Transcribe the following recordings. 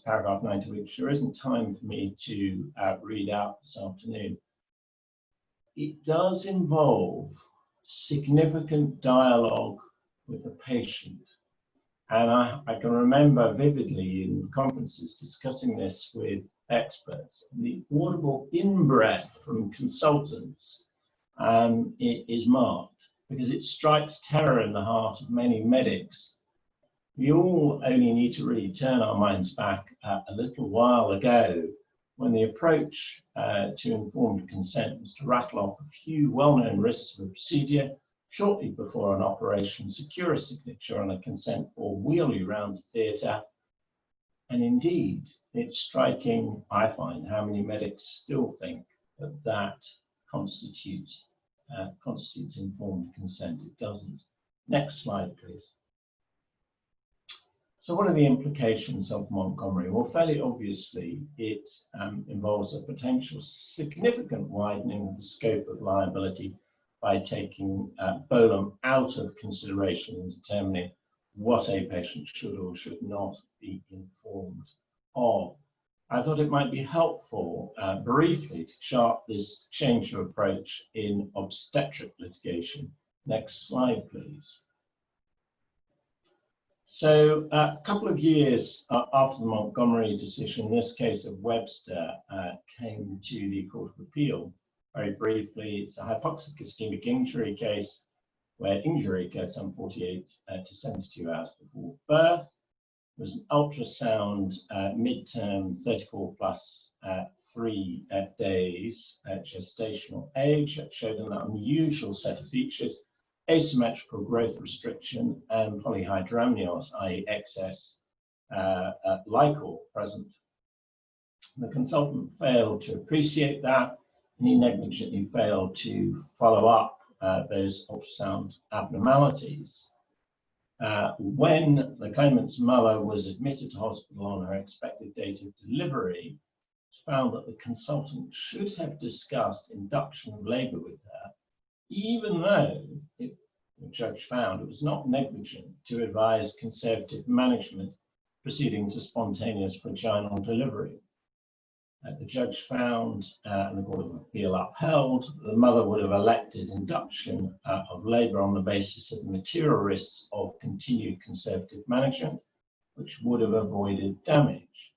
paragraph 90, which there isn't time for me to read out this afternoon, it does involve significant dialogue with the patient. And I can remember vividly in conferences discussing this with experts. The audible in-breath from consultants is marked because it strikes terror in the heart of many medics. We all only need to really turn our minds back a little while ago when the approach to informed consent was to rattle off a few well-known risks of a procedure, shortly before an operation, secure a signature on a consent form, wheel you round the theatre. And indeed, it's striking, I find, how many medics still think that that constitutes informed consent. It doesn't. Next slide, please. So what are the implications of Montgomery? Well, fairly obviously, it involves a potential significant widening of the scope of liability by taking bolum out of consideration in determining what a patient should or should not be informed of. I thought it might be helpful briefly to chart this change of approach in obstetric litigation. Next slide, please. So a couple of years after the Montgomery decision, this case of Webster came to the Court of Appeal. Very briefly, it's a hypoxic ischemic injury case where injury occurred some 48 to 72 hours before birth. It was an ultrasound midterm 34 plus 3 days gestational age that showed an unusual set of features: asymmetrical growth restriction and polyhydramnios, i.e. excess glycol present. The consultant failed to appreciate that, and he negligently failed to follow up those ultrasound abnormalities. When the claimant's mother was admitted to hospital on her expected date of delivery, she found that the consultant should have discussed induction of labour with her, even though the judge found it was not negligent to advise conservative management proceeding to spontaneous vaginal delivery. The judge found, and the Court of Appeal upheld, the mother would have elected induction of labour on the basis of the material risks of continued conservative management, which would have avoided damage.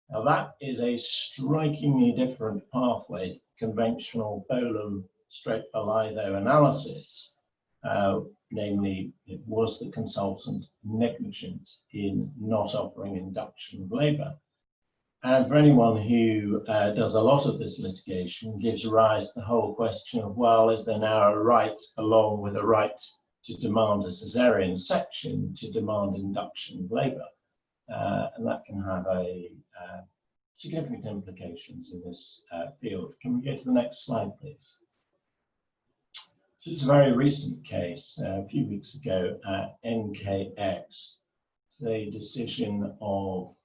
Now that is a strikingly different pathway to conventional bolum/Bolitho analysis, namely, it was the consultant negligent in not offering induction of labour. And for anyone who does a lot of this litigation, gives rise to the whole question of, well, is there now a right, along with a right to demand a caesarean section, to demand induction of labour? And that can have significant implications in this field. Can we go to the next slide, please? This is a very recent case, a few weeks ago at NKX. It's a decision of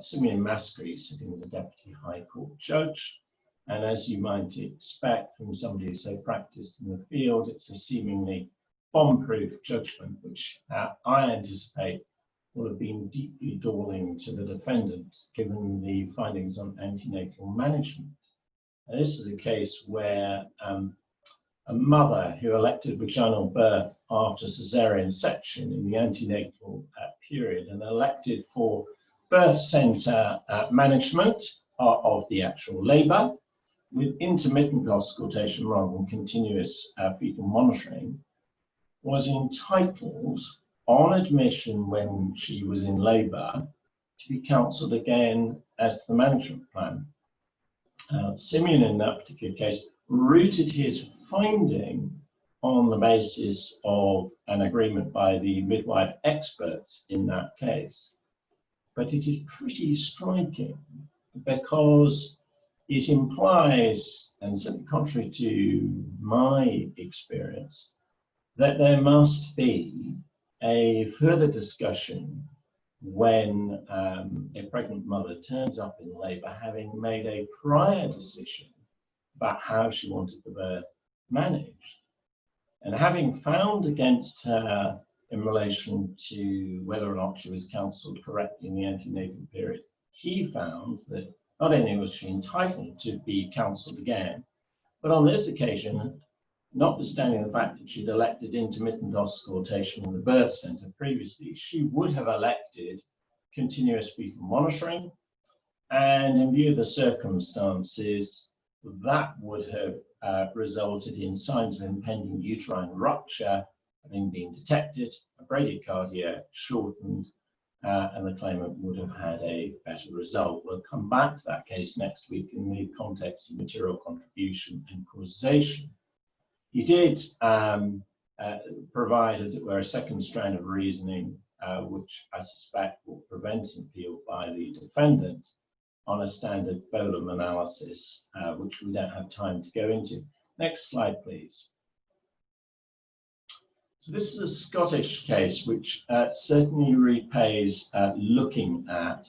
Simeon Mascri sitting as a Deputy High Court Judge. And as you might expect from somebody who's so practiced in the field, it's a seemingly bomb-proof judgment, which I anticipate will have been deeply galling to the defendant, given the findings on antenatal management. Now, this is a case where a mother who elected vaginal birth after caesarean section in the antenatal period and elected for birth centre management of the actual labour with intermittent auscultation rather than continuous fetal monitoring, was entitled on admission when she was in labour to be counselled again as to the management plan. Simeon in that particular case rooted his finding on the basis of an agreement by the midwife experts in that case. But it is pretty striking because it implies, and certainly contrary to my experience, that there must be a further discussion when a pregnant mother turns up in labour having made a prior decision about how she wanted the birth managed. And having found against her in relation to whether or not she was counselled correctly in the antenatal period. He found that not only was she entitled to be counselled again, but on this occasion, notwithstanding the fact that she'd elected intermittent auscultation in the birth centre previously, she would have elected continuous fetal monitoring. And in view of the circumstances, that would have resulted in signs of impending uterine rupture having been detected, a bradycardia shortened, and the claimant would have had a better result. We'll come back to that case next week in the context of material contribution and causation. He did provide, as it were, a second strand of reasoning, which I suspect will prevent an appeal by the defendant on a standard Bolam analysis, which we don't have time to go into. Next slide, please. So this is a Scottish case which certainly repays looking at.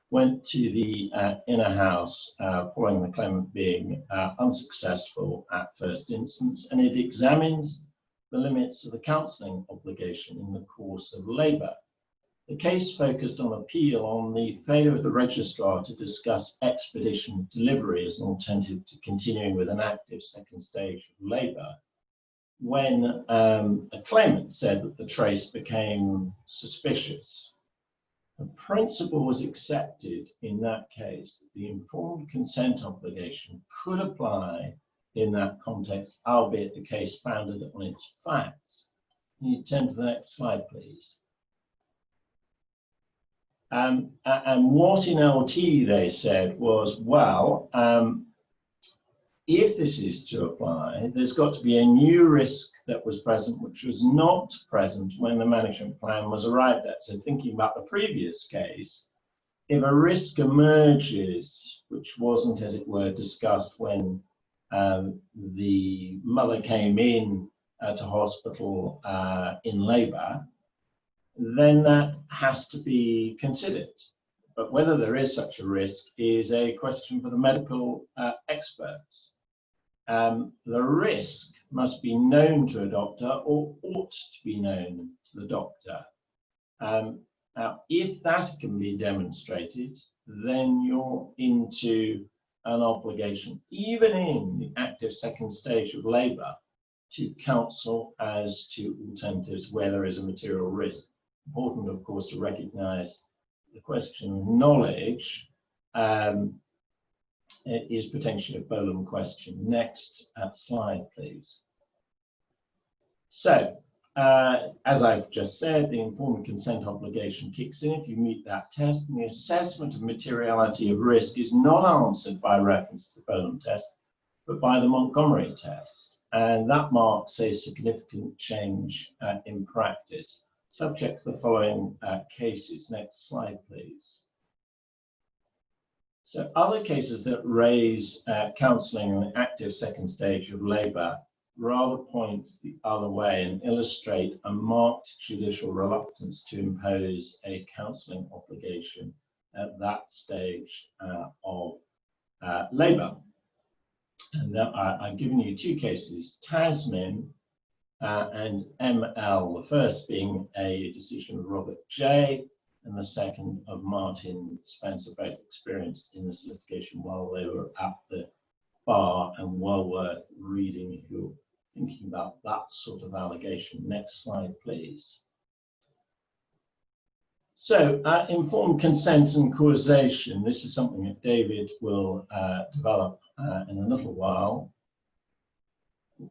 Went to the inner house following the claimant being unsuccessful at first instance, and it examines the limits of the counselling obligation in the course of labour. The case focused on appeal on the failure of the registrar to discuss expedition delivery as an alternative to continuing with an active second stage of labour, when a claimant said that the trace became suspicious. The principle was accepted in that case that the informed consent obligation could apply in that context, albeit the case founded on its facts. Can you turn to the next slide, please? And what in LT they said was, well, if this is to apply, there's got to be a new risk that was present, which was not present when the management plan was arrived at. So thinking about the previous case, if a risk emerges, which wasn't, as it were, discussed when the mother came in to hospital in labour, then that has to be considered. But whether there is such a risk is a question for the medical experts. The risk must be known to a doctor or ought to be known to the doctor. Now, if that can be demonstrated, then you're into an obligation, even in the active second stage of labour, to counsel as to alternatives where there is a material risk. Important, of course, to recognise the question of knowledge is potentially a Bolam question. Next slide, please. So, as I've just said, the informed consent obligation kicks in if you meet that test, and the assessment of materiality of risk is not answered by reference to the Bolam test, but by the Montgomery test. And that marks a significant change in practice, subject to the following cases. Next slide, please. So other cases that raise counselling in the active second stage of labour rather point the other way and illustrate a marked judicial reluctance to impose a counselling obligation at that stage of labour. And I've given you two cases, Tasmin and ML, the first being a decision of Robert J. and the second of Martin Spencer, both experienced in this litigation while they were at the bar and well worth reading if you're thinking about that sort of allegation. Next slide, please. So, informed consent and causation. This is something that David will develop in a little while.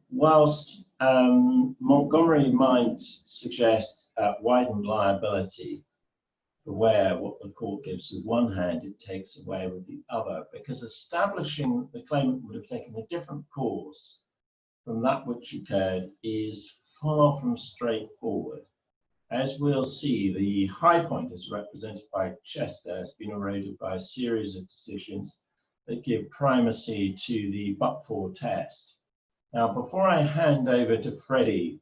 Whilst Montgomery might suggest widened liability for where what the court gives with one hand, it takes away with the other, because establishing the claimant would have taken a different course from that which occurred is far from straightforward. As we'll see, the high point as represented by Chester has been eroded by a series of decisions that give primacy to the but-for test. Now, before I hand over to Freddie,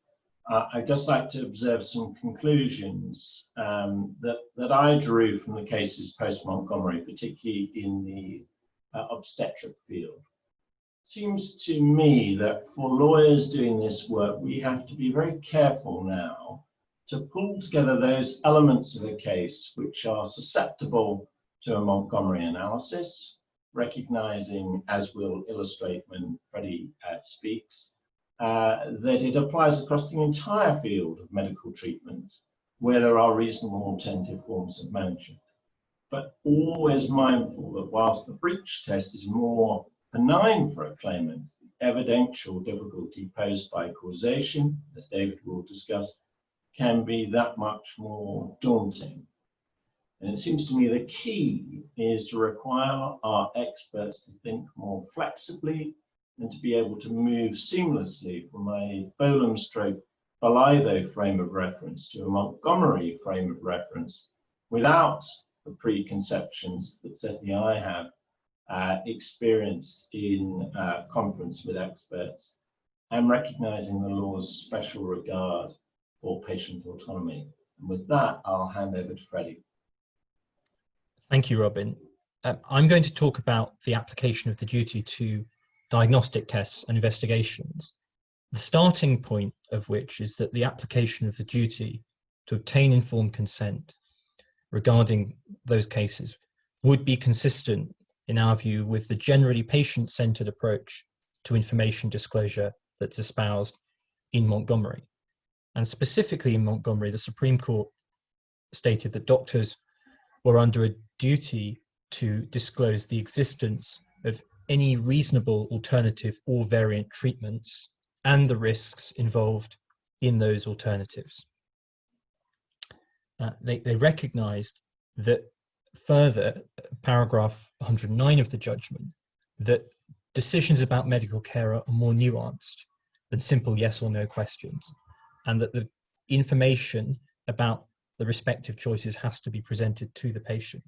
I'd just like to observe some conclusions that I drew from the cases post-Montgomery, particularly in the obstetric field. Seems to me that for lawyers doing this work, we have to be very careful now to pull together those elements of a case which are susceptible to a Montgomery analysis, recognizing, as we'll illustrate when Freddie speaks, that it applies across the entire field of medical treatment where there are reasonable alternative forms of management. But always mindful that whilst the breach test is more benign for a claimant, the evidential difficulty posed by causation, as David will discuss, can be that much more daunting. And it seems to me the key is to require our experts to think more flexibly and to be able to move seamlessly from a Bolam/Bolitho frame of reference to a Montgomery frame of reference without the preconceptions that certainly I have experienced in conference with experts, and recognizing the law's special regard for patient autonomy. And with that, I'll hand over to Freddie. Thank you, Robin. I'm going to talk about the application of the duty to diagnostic tests and investigations, the starting point of which is that the application of the duty to obtain informed consent regarding those cases would be consistent, in our view, with the generally patient-centered approach to information disclosure that's espoused in Montgomery. And specifically in Montgomery, the Supreme Court stated that doctors were under a duty to disclose the existence of any reasonable alternative or variant treatments and the risks involved in those alternatives. They recognized that further, paragraph 109 of the judgment, that decisions about medical care are more nuanced than simple yes or no questions, and that the information about the respective choices has to be presented to the patient.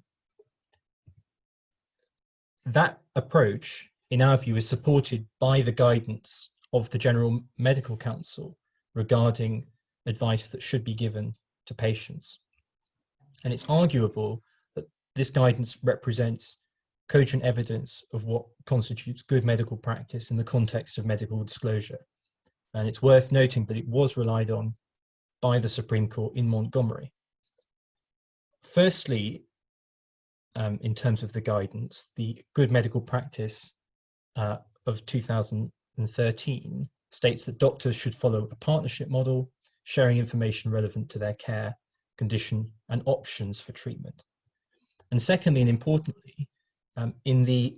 That approach, in our view, is supported by the guidance of the General Medical Council regarding advice that should be given to patients. And it's arguable that this guidance represents cogent evidence of what constitutes good medical practice in the context of medical disclosure. And it's worth noting that it was relied on by the Supreme Court in Montgomery. Firstly, in terms of the guidance, the good medical practice of 2013 states that doctors should follow a partnership model, sharing information relevant to their care, condition, and options for treatment. And secondly, and importantly, in the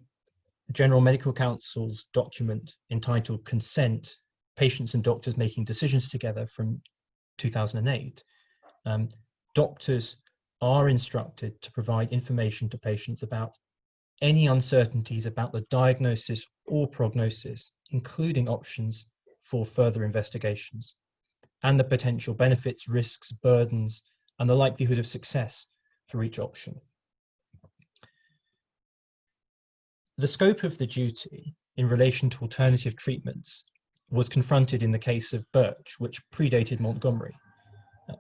General Medical Council's document entitled Consent, Patients and Doctors Making Decisions Together from 2008, doctors are instructed to provide information to patients about any uncertainties about the diagnosis or prognosis, including options for further investigations, and the potential benefits, risks, burdens, and the likelihood of success for each option. The scope of the duty in relation to alternative treatments was confronted in the case of Birch, which predated Montgomery.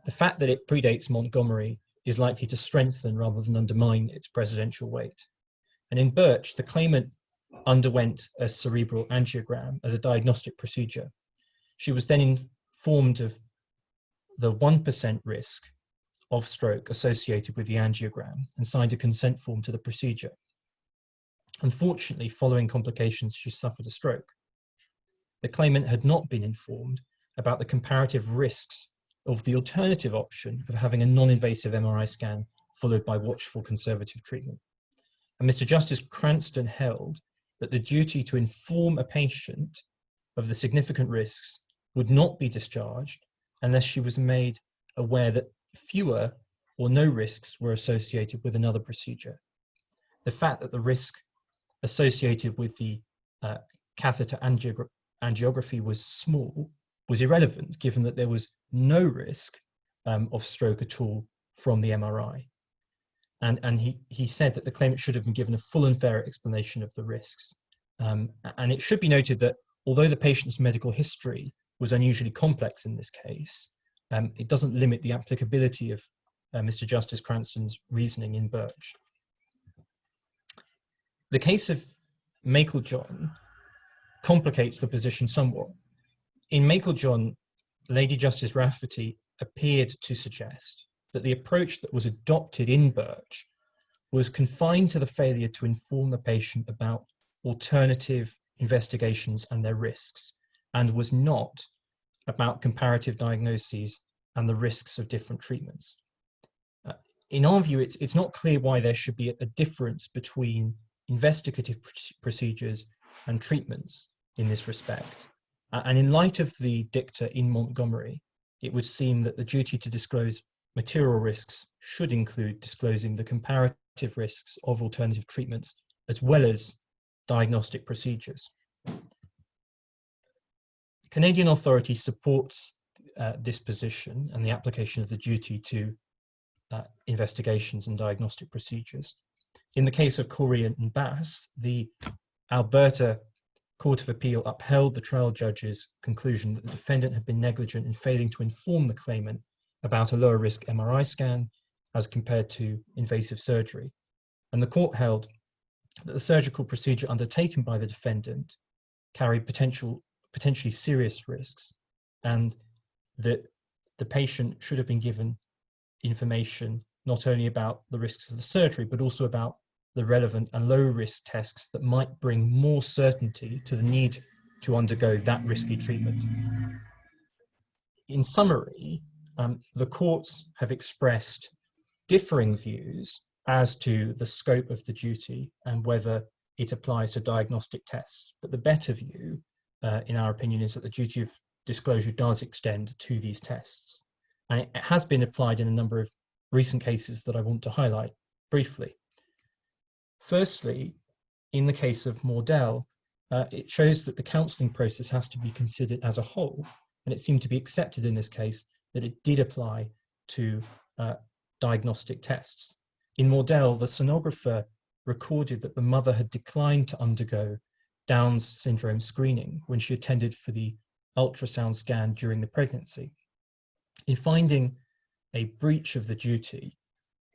The fact that it predates Montgomery is likely to strengthen rather than undermine its precedential weight. And in Birch, the claimant underwent a cerebral angiogram as a diagnostic procedure. She was then informed of the 1% risk of stroke associated with the angiogram and signed a consent form to the procedure. Unfortunately, following complications, she suffered a stroke. The claimant had not been informed about the comparative risks of the alternative option of having a non-invasive MRI scan followed by watchful conservative treatment. And Mr. Justice Cranston held that the duty to inform a patient of the significant risks would not be discharged unless she was made aware that fewer or no risks were associated with another procedure. The fact that the risk associated with the catheter angiography was small was irrelevant, given that there was no risk of stroke at all from the MRI. And he said that the claimant should have been given a full and fair explanation of the risks. And it should be noted that although the patient's medical history was unusually complex in this case, it doesn't limit the applicability of Mr. Justice Cranston's reasoning in Birch. The case of Makeljohn complicates the position somewhat. In Makeljohn, Lady Justice Rafferty appeared to suggest that the approach that was adopted in Birch was confined to the failure to inform the patient about alternative investigations and their risks, and was not about comparative diagnoses and the risks of different treatments. In our view, it's not clear why there should be a difference between investigative procedures and treatments in this respect. And in light of the dicta in Montgomery, it would seem that the duty to disclose material risks should include disclosing the comparative risks of alternative treatments as well as diagnostic procedures. Canadian authority supports this position and the application of the duty to investigations and diagnostic procedures. In the case of Corey and Bass, the Alberta Court of Appeal upheld the trial judge's conclusion that the defendant had been negligent in failing to inform the claimant about a lower risk MRI scan as compared to invasive surgery. And the court held that the surgical procedure undertaken by the defendant carried potentially serious risks, and that the patient should have been given information not only about the risks of the surgery, but also about the relevant and low risk tests that might bring more certainty to the need to undergo that risky treatment. In summary, the courts have expressed differing views as to the scope of the duty and whether it applies to diagnostic tests. But the better view, in our opinion, is that the duty of disclosure does extend to these tests. And it has been applied in a number of recent cases that I want to highlight briefly. Firstly, in the case of Mordell, it shows that the counselling process has to be considered as a whole, and it seemed to be accepted in this case that it did apply to diagnostic tests. In Mordell, the sonographer recorded that the mother had declined to undergo Down's syndrome screening when she attended for the ultrasound scan during the pregnancy. In finding a breach of the duty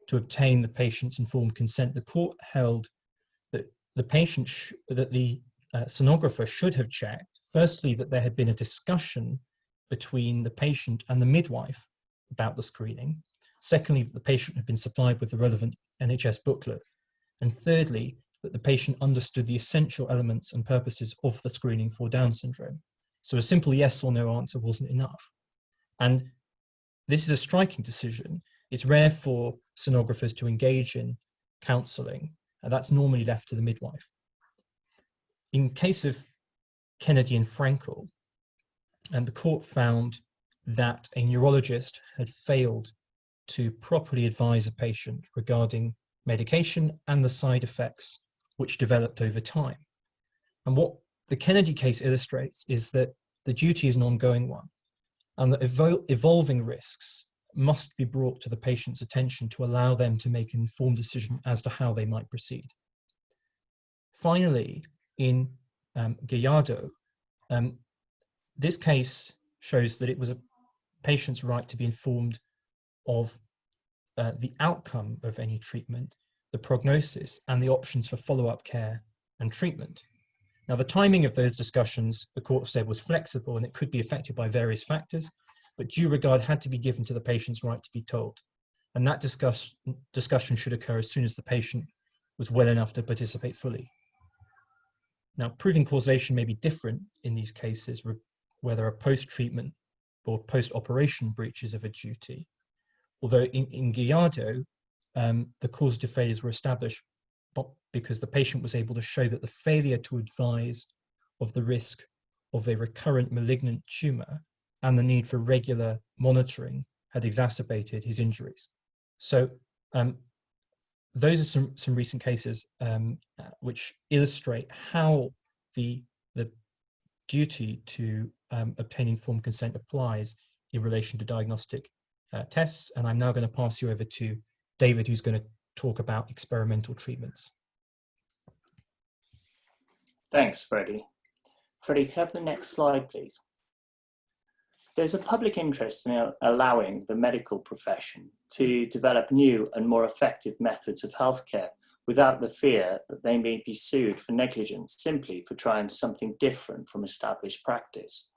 to obtain the patient's informed consent, the court held that the sonographer should have checked, firstly, that there had been a discussion between the patient and the midwife about the screening. Secondly, that the patient had been supplied with the relevant NHS booklet. And thirdly, that the patient understood the essential elements and purposes of the screening for Down syndrome. So a simple yes or no answer wasn't enough. And this is a striking decision. It's rare for sonographers to engage in counselling, and that's normally left to the midwife. In case of Kennedy and Frankel, and the court found that a neurologist had failed to properly advise a patient regarding medication and the side effects which developed over time. And what the Kennedy case illustrates is that the duty is an ongoing one, and that evolving risks must be brought to the patient's attention to allow them to make an informed decision as to how they might proceed. Finally, in Gallardo, this case shows that it was a patient's right to be informed of the outcome of any treatment, the prognosis, and the options for follow-up care and treatment. Now, the timing of those discussions, the court said, was flexible and it could be affected by various factors, but due regard had to be given to the patient's right to be told. And that discussion should occur as soon as the patient was well enough to participate fully. Now, proving causation may be different in these cases, whether a post-treatment or post-operation breaches of a duty. Although in Gallardo, the causative failures were established because the patient was able to show that the failure to advise of the risk of a recurrent malignant tumour and the need for regular monitoring had exacerbated his injuries. So those are some recent cases which illustrate how the duty to obtain informed consent applies in relation to diagnostic tests. And I'm now going to pass you over to David, who's going to talk about experimental treatments. Thanks, Freddie. Freddie, can I have the next slide, please? There's a public interest in allowing the medical profession to develop new and more effective methods of healthcare without the fear that they may be sued for negligence simply for trying something different from established practice.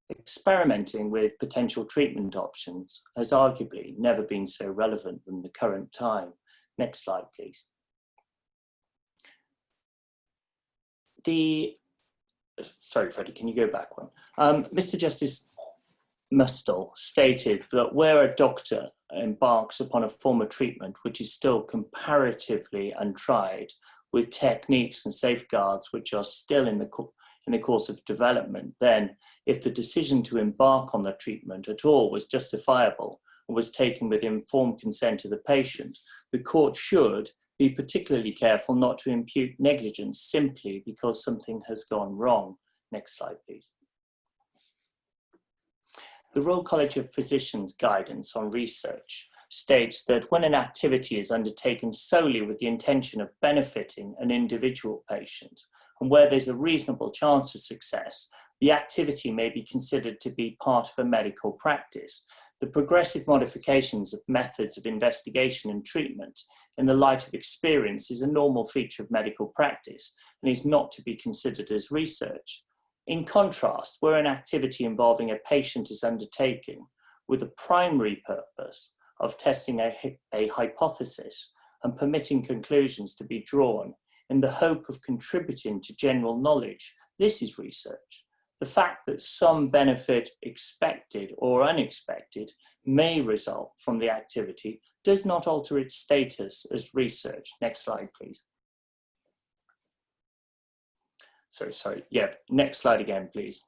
experimenting with potential treatment options has arguably never been so relevant than the current time. Next slide, please. Sorry, Freddie, can you go back one? Mr. Justice Mustill stated that where a doctor embarks upon a form of treatment which is still comparatively untried, with techniques and safeguards which are still in the course of development, then if the decision to embark on the treatment at all was justifiable and was taken with informed consent of the patient, the court should be particularly careful not to impute negligence simply because something has gone wrong. Next slide, please. The Royal College of Physicians guidance on research states that when an activity is undertaken solely with the intention of benefiting an individual patient, and where there's a reasonable chance of success, the activity may be considered to be part of a medical practice. The progressive modifications of methods of investigation and treatment in the light of experience is a normal feature of medical practice and is not to be considered as research. In contrast, where an activity involving a patient is undertaken with a primary purpose of testing a hypothesis and permitting conclusions to be drawn in the hope of contributing to general knowledge, this is research. The fact that some benefit, expected or unexpected, may result from the activity does not alter its status as research. Next slide, please. Next slide again, please.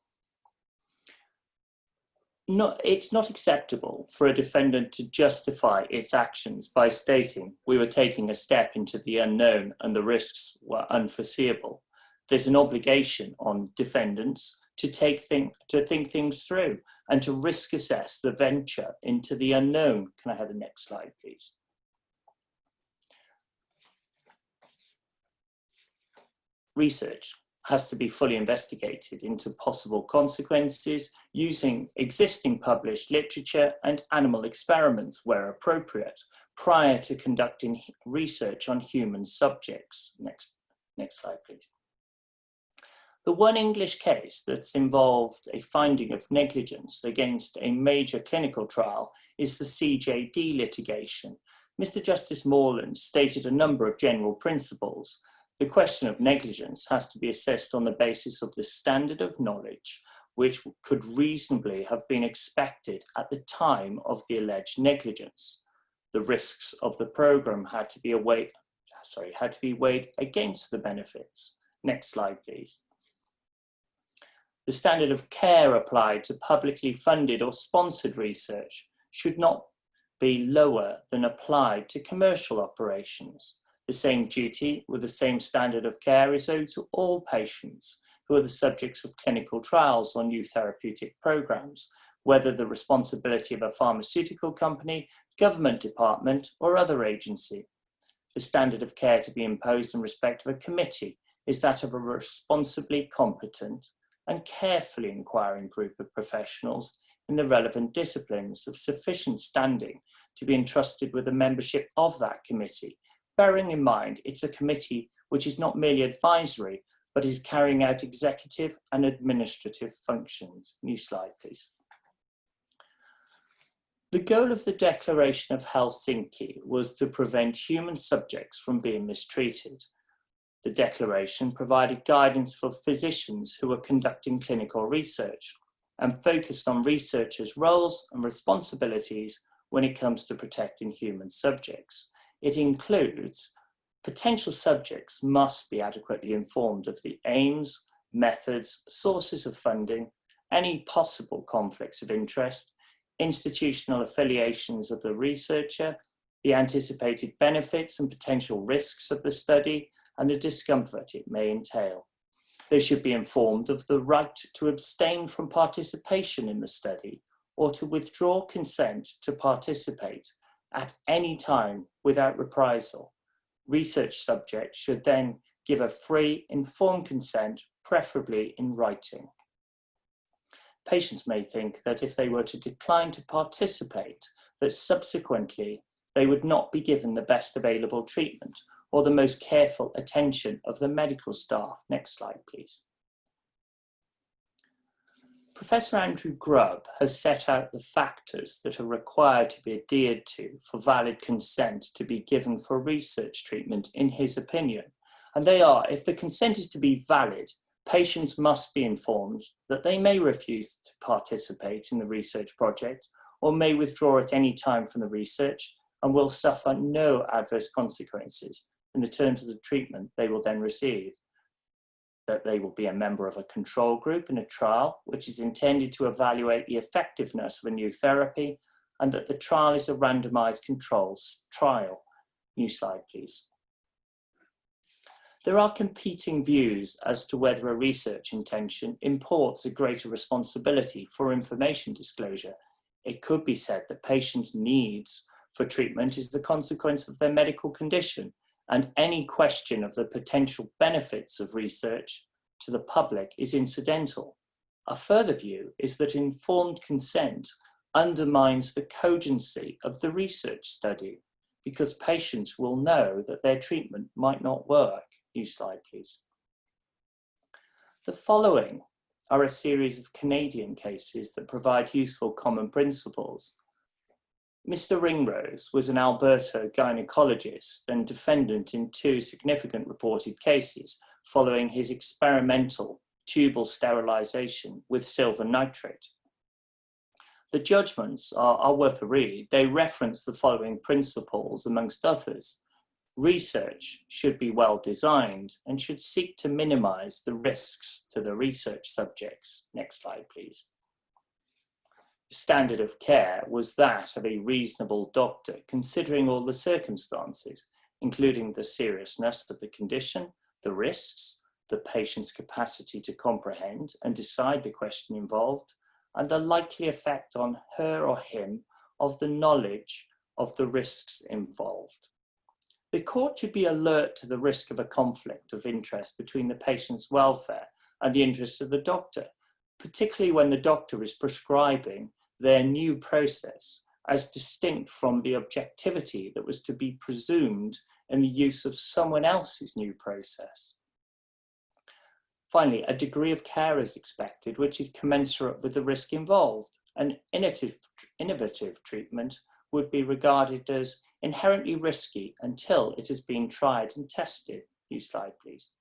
It's not acceptable for a defendant to justify its actions by stating we were taking a step into the unknown and the risks were unforeseeable. There's an obligation on defendants to think things through and to risk assess the venture into the unknown. Can I have the next slide, please? Research has to be fully investigated into possible consequences using existing published literature and animal experiments where appropriate, prior to conducting research on human subjects. Next slide, please. The one English case that's involved a finding of negligence against a major clinical trial is the CJD litigation. Mr. Justice Morland stated a number of general principles. The question of negligence has to be assessed on the basis of the standard of knowledge which could reasonably have been expected at the time of the alleged negligence. The risks of the program had to be weighed against the benefits. Next slide, please. The standard of care applied to publicly funded or sponsored research should not be lower than applied to commercial operations. The same duty with the same standard of care is owed to all patients who are the subjects of clinical trials on new therapeutic programs, whether the responsibility of a pharmaceutical company, government department, or other agency. The standard of care to be imposed in respect of a committee is that of a responsibly competent and carefully inquiring group of professionals in the relevant disciplines of sufficient standing to be entrusted with the membership of that committee, bearing in mind it's a committee which is not merely advisory, but is carrying out executive and administrative functions. New slide, please. The goal of the Declaration of Helsinki was to prevent human subjects from being mistreated. The declaration provided guidance for physicians who were conducting clinical research and focused on researchers' roles and responsibilities when it comes to protecting human subjects. It includes potential subjects must be adequately informed of the aims, methods, sources of funding, any possible conflicts of interest, institutional affiliations of the researcher, the anticipated benefits and potential risks of the study, and the discomfort it may entail. They should be informed of the right to abstain from participation in the study or to withdraw consent to participate at any time without reprisal. Research subjects should then give a free, informed consent, preferably in writing. Patients may think that if they were to decline to participate, that subsequently they would not be given the best available treatment or the most careful attention of the medical staff. Next slide, please. Professor Andrew Grubb has set out the factors that are required to be adhered to for valid consent to be given for research treatment in his opinion. And they are, if the consent is to be valid, patients must be informed that they may refuse to participate in the research project or may withdraw at any time from the research and will suffer no adverse consequences in the terms of the treatment they will then receive. That they will be a member of a control group in a trial, which is intended to evaluate the effectiveness of a new therapy, and that the trial is a randomized controls trial. New slide, please. There are competing views as to whether a research intention imports a greater responsibility for information disclosure. It could be said that patients' needs for treatment is the consequence of their medical condition, and any question of the potential benefits of research to the public is incidental. A further view is that informed consent undermines the cogency of the research study because patients will know that their treatment might not work. New slide, please. The following are a series of Canadian cases that provide useful common principles. Mr. Ringrose was an Alberta gynecologist and defendant in 2 significant reported cases following his experimental tubal sterilisation with silver nitrate. The judgments are worth a read. They reference the following principles, amongst others. Research should be well designed and should seek to minimise the risks to the research subjects. Next slide, please. Standard of care was that of a reasonable doctor, considering all the circumstances, including the seriousness of the condition, the risks, the patient's capacity to comprehend and decide the question involved, and the likely effect on her or him of the knowledge of the risks involved. The court should be alert to the risk of a conflict of interest between the patient's welfare and the interests of the doctor, particularly when the doctor is prescribing their new process as distinct from the objectivity that was to be presumed in the use of someone else's new process. Finally, a degree of care is expected which is commensurate with the risk involved. An innovative treatment would be regarded as inherently risky until it has been tried and tested. New slide, please.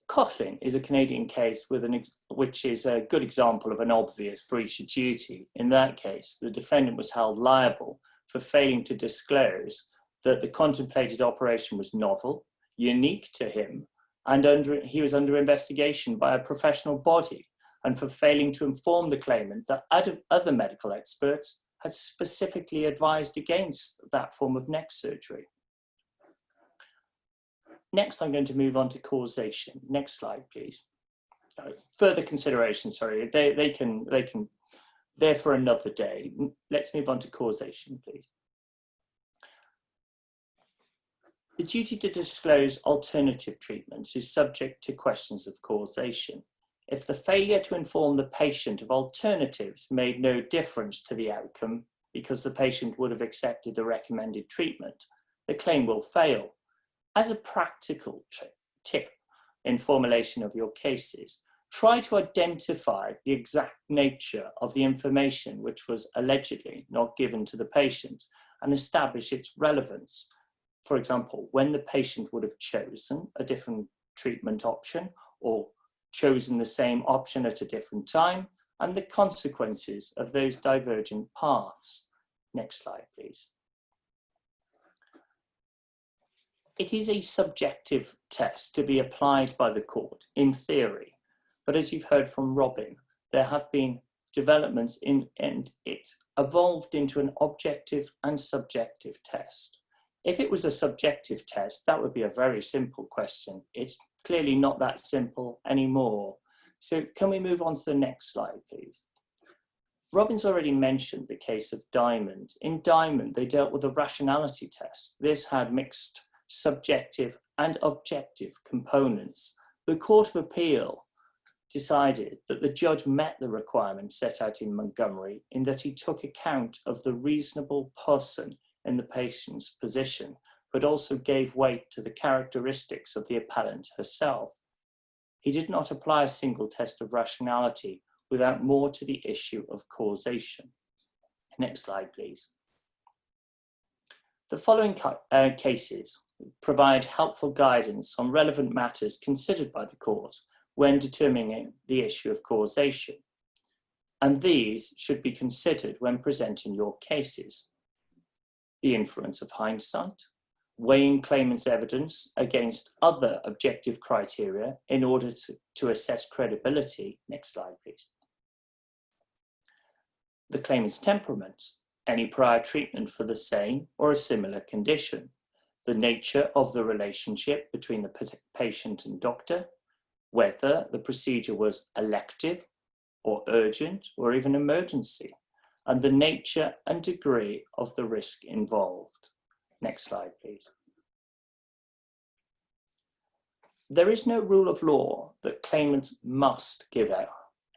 Coughlin is a Canadian case which is a good example of an obvious breach of duty. In that case, the defendant was held liable for failing to disclose that the contemplated operation was novel, unique to him, and he was under investigation by a professional body, and for failing to inform the claimant that other medical experts had specifically advised against that form of neck surgery. Next, I'm going to move on to causation. Next slide, please. Further consideration, sorry, they're for another day. Let's move on to causation, please. The duty to disclose alternative treatments is subject to questions of causation. If the failure to inform the patient of alternatives made no difference to the outcome because the patient would have accepted the recommended treatment, the claim will fail. As a practical tip in formulation of your cases, try to identify the exact nature of the information which was allegedly not given to the patient and establish its relevance. For example, when the patient would have chosen a different treatment option or chosen the same option at a different time, and the consequences of those divergent paths. Next slide, please. It is a subjective test to be applied by the court in theory, but as you've heard from Robin, there have been developments and it evolved into an objective and subjective test. If it was a subjective test, that would be a very simple question. It's clearly not that simple anymore. So can we move on to the next slide, please? Robin's already mentioned the case of Diamond. In Diamond, they dealt with a rationality test. This had mixed subjective and objective components. The Court of Appeal decided that the judge met the requirements set out in Montgomery in that he took account of the reasonable person in the patient's position, but also gave weight to the characteristics of the appellant herself. he did not apply a single test of rationality without more to the issue of causation. Next slide, please. The following cases provide helpful guidance on relevant matters considered by the court when determining the issue of causation. And these should be considered when presenting your cases. The inference of hindsight, weighing claimant's evidence against other objective criteria in order to assess credibility. Next slide, please. The claimant's temperament, any prior treatment for the same or a similar condition, the nature of the relationship between the patient and doctor, whether the procedure was elective or urgent or even emergency, and the nature and degree of the risk involved. Next slide, please. There is no rule of law that claimants must give out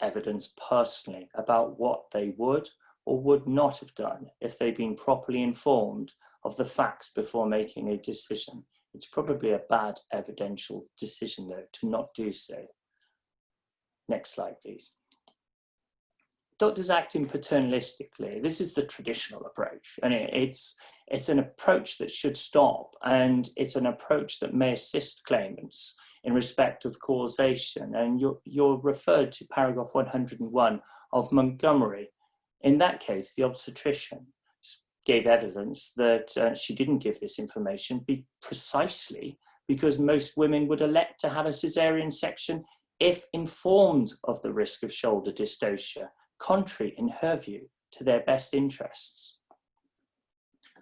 evidence personally about what they would or would not have done if they'd been properly informed of the facts before making a decision. It's probably a bad evidential decision, though, to not do so. Next slide, please. Doctors acting paternalistically, this is the traditional approach, and it's an approach that should stop, and it's an approach that may assist claimants in respect of causation. And you're referred to paragraph 101 of Montgomery. In that case, the obstetrician gave evidence that she didn't give this information precisely because most women would elect to have a cesarean section if informed of the risk of shoulder dystocia, contrary, in her view, to their best interests.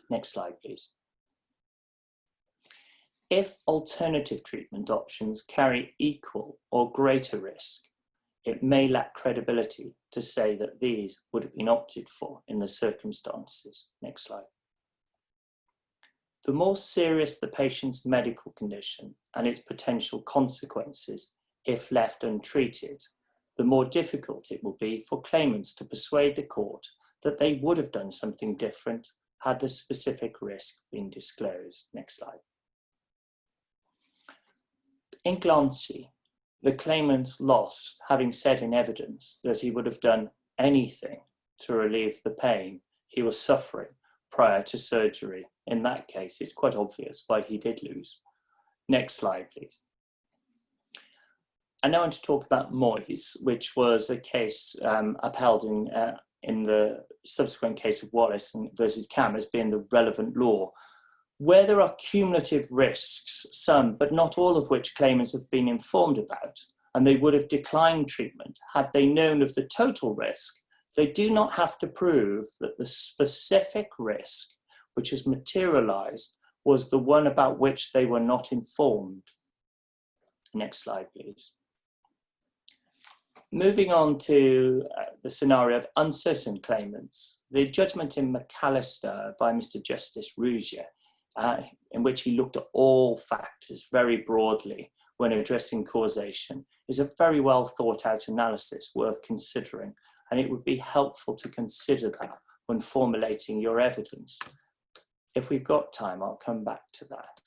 Next slide, please. If alternative treatment options carry equal or greater risk, it may lack credibility to say that these would have been opted for in the circumstances. Next slide. The more serious the patient's medical condition and its potential consequences, if left untreated, the more difficult it will be for claimants to persuade the court that they would have done something different had the specific risk been disclosed. Next slide. In Glancy, the claimant lost, having said in evidence that he would have done anything to relieve the pain he was suffering prior to surgery. In that case, it's quite obvious why he did lose. Next slide, please. I now want to talk about Moyes, which was a case upheld in the subsequent case of Wallace versus Cam as being the relevant law. Where there are cumulative risks, some but not all of which claimants have been informed about, and they would have declined treatment had they known of the total risk, they do not have to prove that the specific risk which has materialized was the one about which they were not informed. Next slide, please. Moving on to the scenario of uncertain claimants, the judgment in McAllister by Mr. Justice Rougier, in which he looked at all factors very broadly when addressing causation, is a very well thought out analysis worth considering, and it would be helpful to consider that when formulating your evidence. If we've got time, I'll come back to that.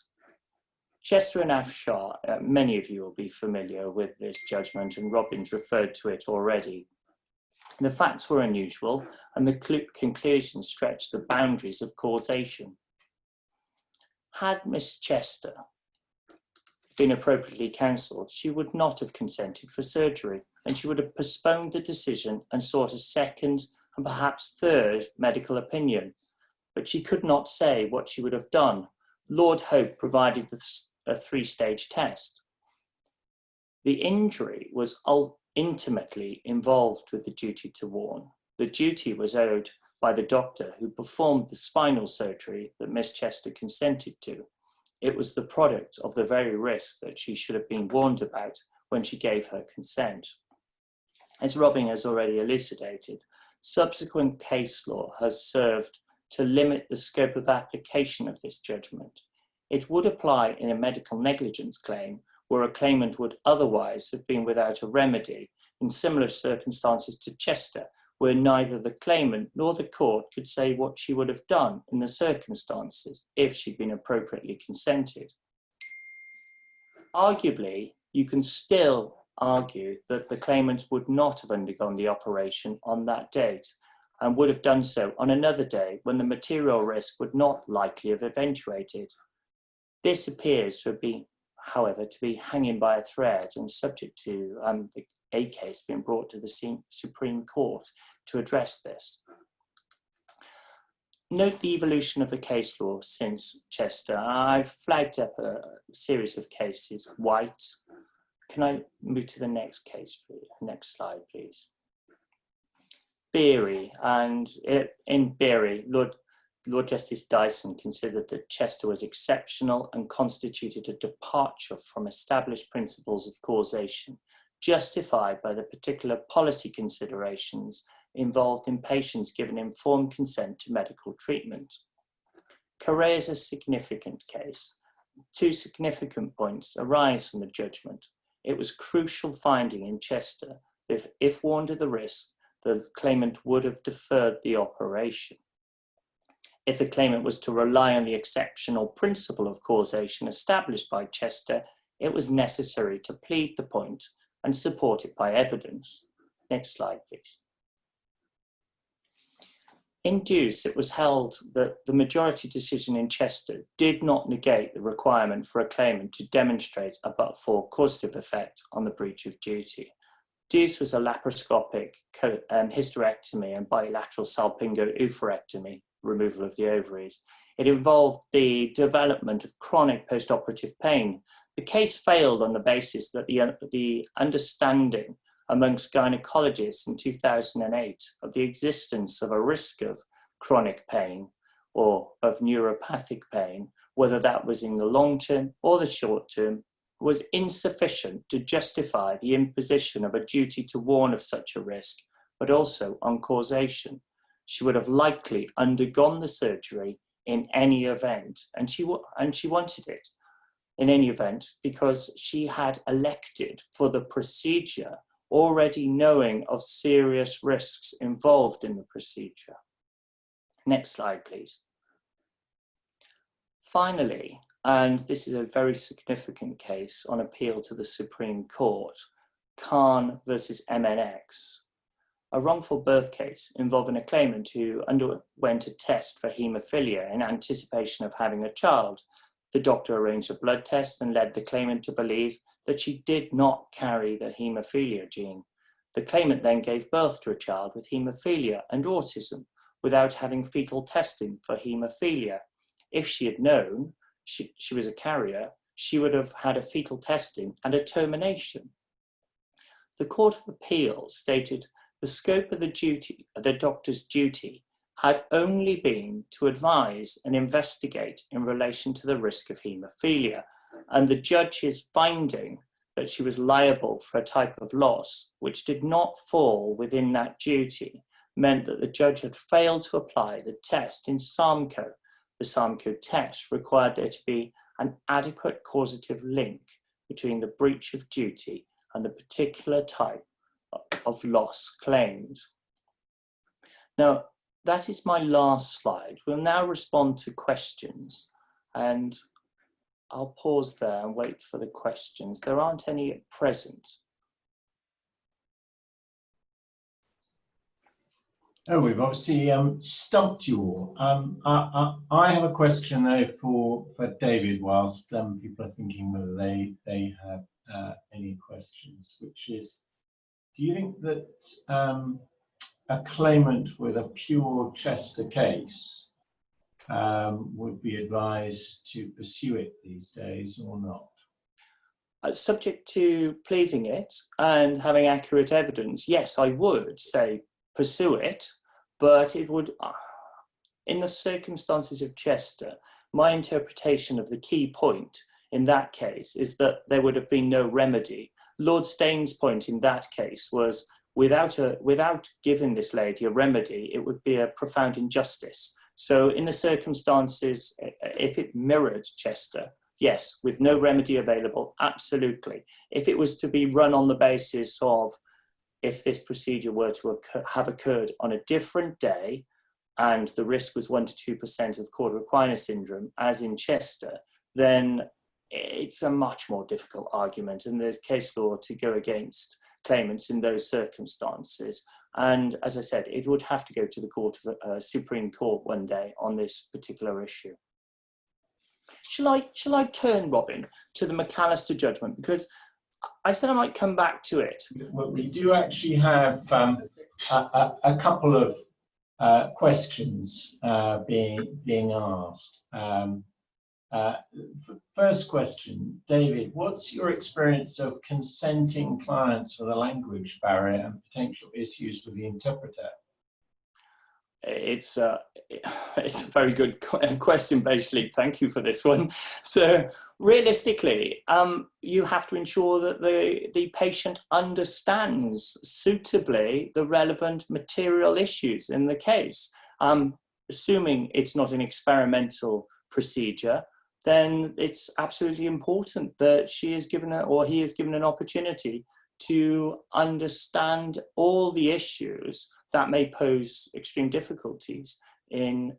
Chester and Afshar, many of you will be familiar with this judgment, and Robin's referred to it already. The facts were unusual, and the conclusion stretched the boundaries of causation. Had Miss Chester been appropriately counselled, she would not have consented for surgery, and she would have postponed the decision and sought a second and perhaps third medical opinion. But she could not say what she would have done. Lord Hope provided a three-stage test. The injury was intimately involved with the duty to warn. The duty was owed by the doctor who performed the spinal surgery that Miss Chester consented to. It was the product of the very risk that she should have been warned about when she gave her consent. As Robin has already elucidated, subsequent case law has served to limit the scope of application of this judgment. It would apply in a medical negligence claim where a claimant would otherwise have been without a remedy in similar circumstances to Chester, where neither the claimant nor the court could say what she would have done in the circumstances if she'd been appropriately consented. Arguably, you can still argue that the claimant would not have undergone the operation on that date and would have done so on another day when the material risk would not likely have eventuated. This appears to be, however, to be hanging by a thread and subject to a case being brought to the Supreme Court to address this. Note the evolution of the case law since Chester. I've flagged up a series of cases. White. Can I move to the next case, please? Next slide, please. Beery, and in Beery, Lord Justice Dyson considered that Chester was exceptional and constituted a departure from established principles of causation, justified by the particular policy considerations involved in patients given informed consent to medical treatment. Correa is a significant case. Two significant points arise from the judgment. It was crucial finding in Chester that if warned of the risk, the claimant would have deferred the operation. If the claimant was to rely on the exceptional principle of causation established by Chester, it was necessary to plead the point and support it by evidence. Next slide, please. In Deuce, it was held that the majority decision in Chester did not negate the requirement for a claimant to demonstrate a but-for causative effect on the breach of duty. Deuce was a laparoscopic hysterectomy and bilateral salpingo-oophorectomy, removal of the ovaries. It involved the development of chronic post-operative pain. The case failed on the basis that the understanding amongst gynecologists in 2008 of the existence of a risk of chronic pain or of neuropathic pain, whether that was in the long term or the short term, was insufficient to justify the imposition of a duty to warn of such a risk, but also on causation. She would have likely undergone the surgery in any event, and she wanted it in any event because she had elected for the procedure already knowing of serious risks involved in the procedure. Next slide, please. Finally, and this is a very significant case on appeal to the Supreme Court, Khan versus MNX, a wrongful birth case involving a claimant who underwent a test for haemophilia in anticipation of having a child. The doctor arranged a blood test and led the claimant to believe that she did not carry the haemophilia gene. The claimant then gave birth to a child with haemophilia and autism without having fetal testing for haemophilia. If she had known she was a carrier, she would have had a fetal testing and a termination. The Court of Appeal stated the scope of the doctor's duty had only been to advise and investigate in relation to the risk of haemophilia, and the judge's finding that she was liable for a type of loss which did not fall within that duty meant that the judge had failed to apply the test in SAMCO. The SAMCO test required there to be an adequate causative link between the breach of duty and the particular type of loss claimed. Now, that is my last slide. We'll now respond to questions, and I'll pause there and wait for the questions. There aren't any at present. Oh, we've obviously stumped you all. I have a question though for David, whilst people are thinking whether they have any questions, which is, do you think that a claimant with a pure Chester case would be advised to pursue it these days or not? Subject to pleading it and having accurate evidence, yes, I would say pursue it, but it would, in the circumstances of Chester, my interpretation of the key point in that case is that there would have been no remedy. Lord Staines's point in that case was without giving this lady a remedy, it would be a profound injustice. So in the circumstances, if it mirrored Chester, yes, with no remedy available, absolutely. If it was to be run on the basis of if this procedure were to have occurred on a different day and the risk was 1 to 2% of Cauda equina syndrome, as in Chester, then it's a much more difficult argument, and there's case law to go against claimants in those circumstances. And as I said, it would have to go to the Supreme Court one day on this particular issue. Shall I turn, Robin, to the McAllister judgment? Because I said I might come back to it. Well, we do actually have a couple of questions being asked. First question, David, what's your experience of consenting clients for the language barrier and potential issues with the interpreter? It's a very good question, basically. Thank you for this one. So realistically, you have to ensure that the patient understands suitably the relevant material issues in the case. Assuming it's not an experimental procedure, then it's absolutely important that she is given or he is given an opportunity to understand all the issues that may pose extreme difficulties in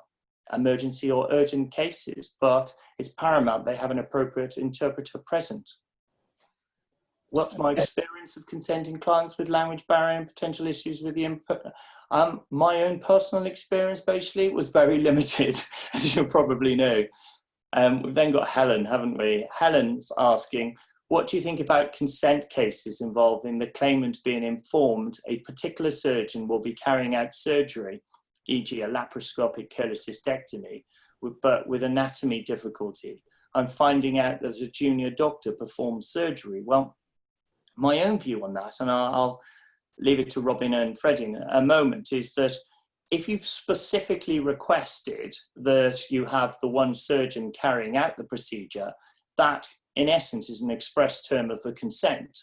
emergency or urgent cases, but it's paramount they have an appropriate interpreter present. What's my experience of consenting clients with language barrier and potential issues with the input? My own personal experience basically was very limited, as you'll probably know. We've then got Helen, haven't we? Helen's asking, what do you think about consent cases involving the claimant being informed a particular surgeon will be carrying out surgery, e.g. a laparoscopic cholecystectomy, but with anatomy difficulty? I'm finding out that a junior doctor performs surgery. Well, my own view on that, and I'll leave it to Robin and Freddie in a moment, is that if you've specifically requested that you have the one surgeon carrying out the procedure, that in essence is an express term of the consent.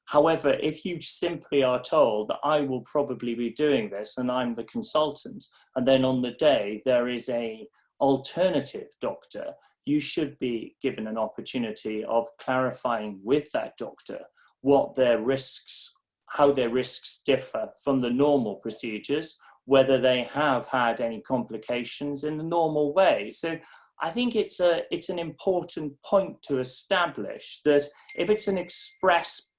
However, if you simply are told that I will probably be doing this and I'm the consultant, and then on the day there is an alternative doctor, you should be given an opportunity of clarifying with that doctor what their risks, how their risks differ from the normal procedures, whether they have had any complications in the normal way. So I think it's an important point to establish that if it's an express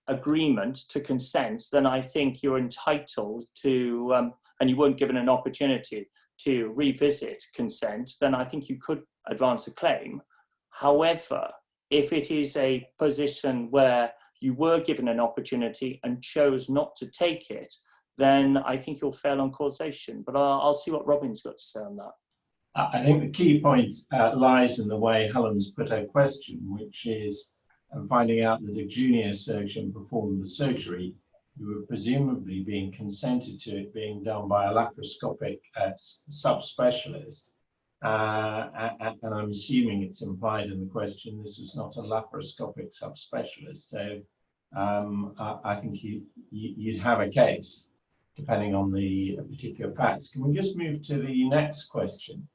agreement to consent, then I think you're entitled to, and you weren't given an opportunity to revisit consent, then I think you could advance a claim. However, if it is a position where you were given an opportunity and chose not to take it, then I think you'll fail on causation. But I'll see what Robin's got to say on that. I think the key point lies in the way Helen's put her question, which is finding out that a junior surgeon performed the surgery, you were presumably being consented to it being done by a laparoscopic subspecialist. And I'm assuming it's implied in the question this is not a laparoscopic subspecialist. So I think you'd have a case, depending on the particular facts. Can we just move to the next question?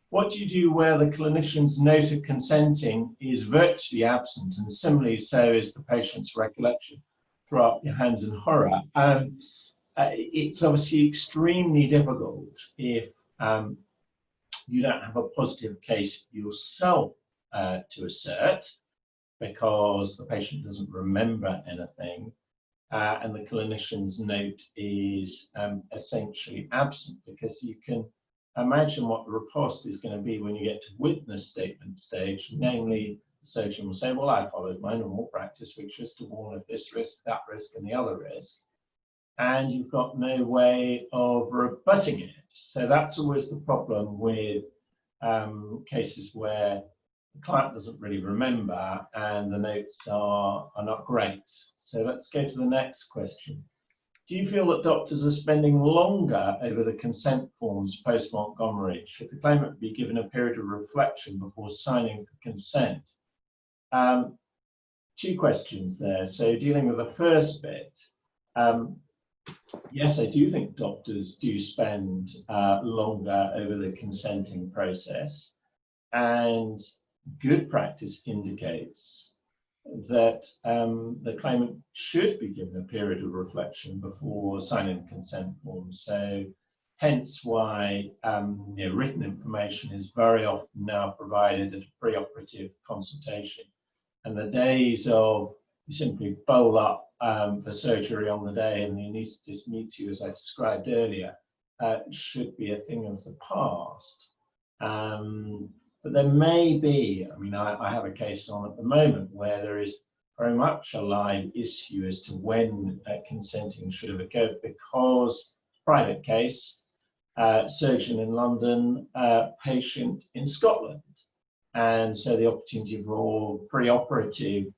What do you do where the clinician's note of consenting is virtually absent, and similarly so is the patient's recollection? Throw up your hands in horror. It's obviously extremely difficult if you don't have a positive case yourself to assert, because the patient doesn't remember anything, and the clinician's note is essentially absent, because you can imagine what the riposte is going to be when you get to witness statement stage. Namely, the surgeon will say, well, I followed my normal practice, which is to warn of this risk, that risk, and the other risk. And you've got no way of rebutting it. So that's always the problem with cases where the client doesn't really remember and the notes are not great. So let's go to the next question. Do you feel that doctors are spending longer over the consent forms post-Montgomery? Should the claimant be given a period of reflection before signing for consent? Two questions there. So dealing with the first bit, yes, I do think doctors do spend longer over the consenting process, and good practice indicates that the claimant should be given a period of reflection before signing the consent form. So hence why written information is very often now provided at a preoperative consultation. And the days of you simply bowl up for surgery on the day and the anaesthetist meets you, as I described earlier, should be a thing of the past. But there may be, I mean, I have a case on at the moment where there is very much a live issue as to when consenting should have occurred, because private case, surgeon in London, patient in Scotland. And so the opportunity for preoperative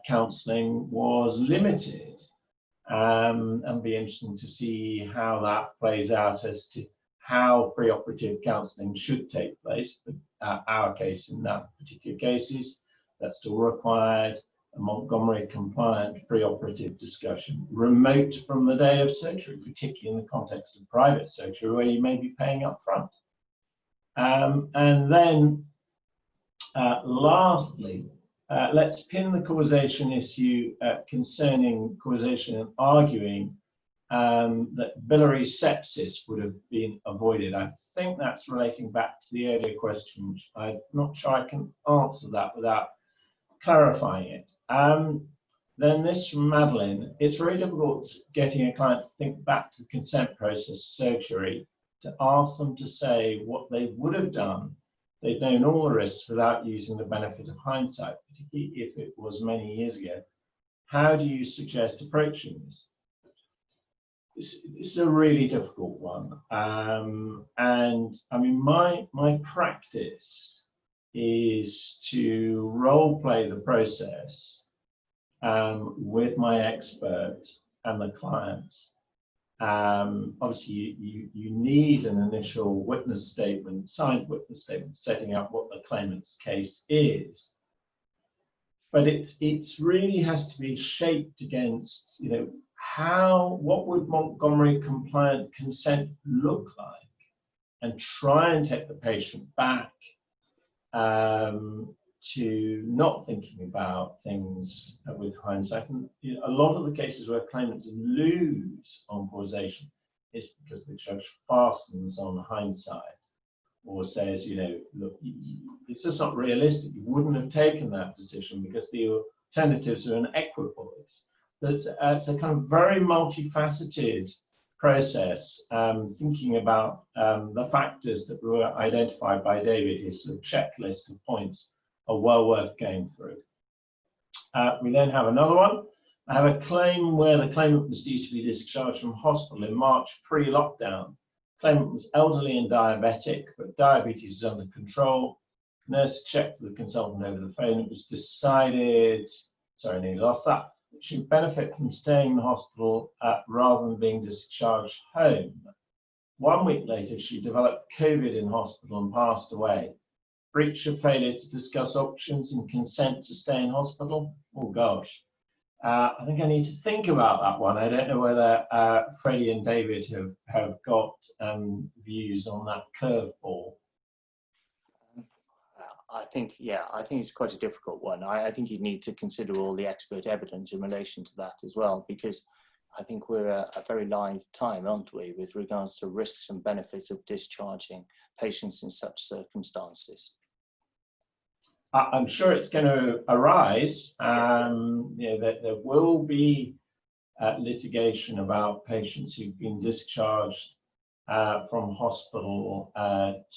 counselling was limited. And be interesting to see how that plays out as to how preoperative counselling should take place. But our case, in that particular cases, that's still required a Montgomery compliant preoperative discussion, remote from the day of surgery, particularly in the context of private surgery where you may be paying up front. And then lastly, let's pin the causation issue concerning causation and arguing that biliary sepsis would have been avoided. I think that's relating back to the earlier question. I'm not sure I can answer that without clarifying it. Then this from Madeline, it's very difficult getting a client to think back to the consent process surgery, to ask them to say what they would have done if they'd known all the risks without using the benefit of hindsight, particularly if it was many years ago. How do you suggest approaching this? This is a really difficult one. And I mean, my practice is to role play the process with my expert and the client. Obviously, you need an initial witness statement, signed witness statement, setting out what the claimant's case is. But it's really has to be shaped against, you know, what would Montgomery compliant consent look like, and try and take the patient back to not thinking about things with hindsight. And you know, a lot of the cases where claimants lose on causation is because the judge fastens on hindsight or says, you know, look, it's just not realistic. You wouldn't have taken that decision because the alternatives are inequitable. It's a kind of very multifaceted process, thinking about the factors that were identified by David, his sort of checklist of points are well worth going through. We then have another one. I have a claim where the claimant was due to be discharged from hospital in March pre-lockdown. Claimant was elderly and diabetic, but diabetes is under control. Nurse checked with the consultant over the phone. It was decided, sorry, I nearly lost that, she would benefit from staying in the hospital rather than being discharged home. 1 week later, she developed COVID in hospital and passed away. Breach of failure to discuss options and consent to stay in hospital. Oh gosh, I think I need to think about that one. I don't know whether Freddie and David have got views on that curveball. I think it's quite a difficult one. I think you need to consider all the expert evidence in relation to that as well, because I think we're at a very live time, aren't we, with regards to risks and benefits of discharging patients in such circumstances. I'm sure it's going to arise. That there will be litigation about patients who've been discharged from hospital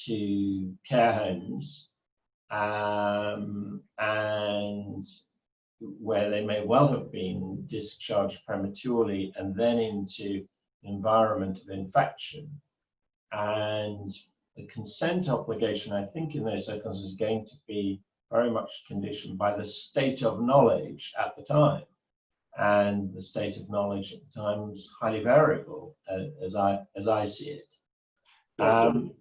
to care homes, and where they may well have been discharged prematurely and then into an environment of infection. And the consent obligation, I think, in those circumstances is going to be very much conditioned by the state of knowledge at the time. And the state of knowledge at the time is highly variable, as I see it. Sorry,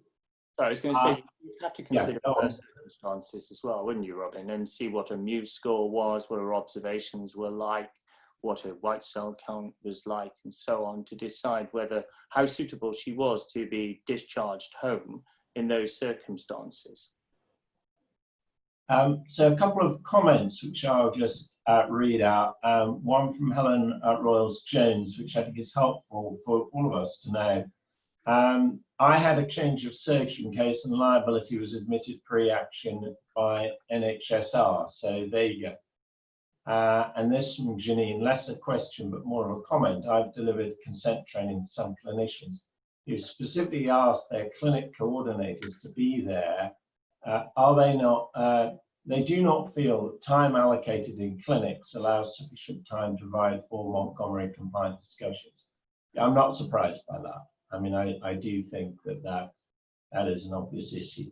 I was going to say, you have to consider other circumstances as well, wouldn't you, Robin? And see what her Muse score was, what her observations were like, what her white cell count was like, and so on, to decide how suitable she was to be discharged home in those circumstances. So a couple of comments which I'll just read out. One from Helen Royals-Jones, which I think is helpful for all of us to know. I had a change of surgeon case and liability was admitted pre-action by NHSR. So there you go. And this from Janine, less a question, but more of a comment. I've delivered consent training to some clinicians who specifically asked their clinic coordinators to be there. Are they not, they do not feel that time allocated in clinics allows sufficient time to provide for Montgomery compliant discussions. I'm not surprised by that. I mean, I do think that is an obvious issue.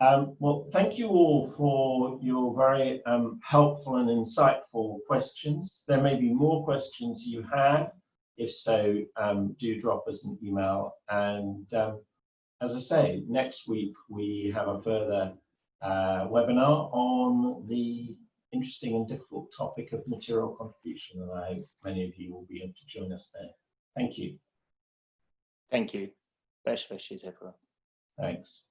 Well, thank you all for your very helpful and insightful questions. There may be more questions you have. If so, do drop us an email. And as I say, next week we have a further webinar on the interesting and difficult topic of material contribution. And I hope many of you will be able to join us there. Thank you. Thank you. Best wishes, everyone. Thanks.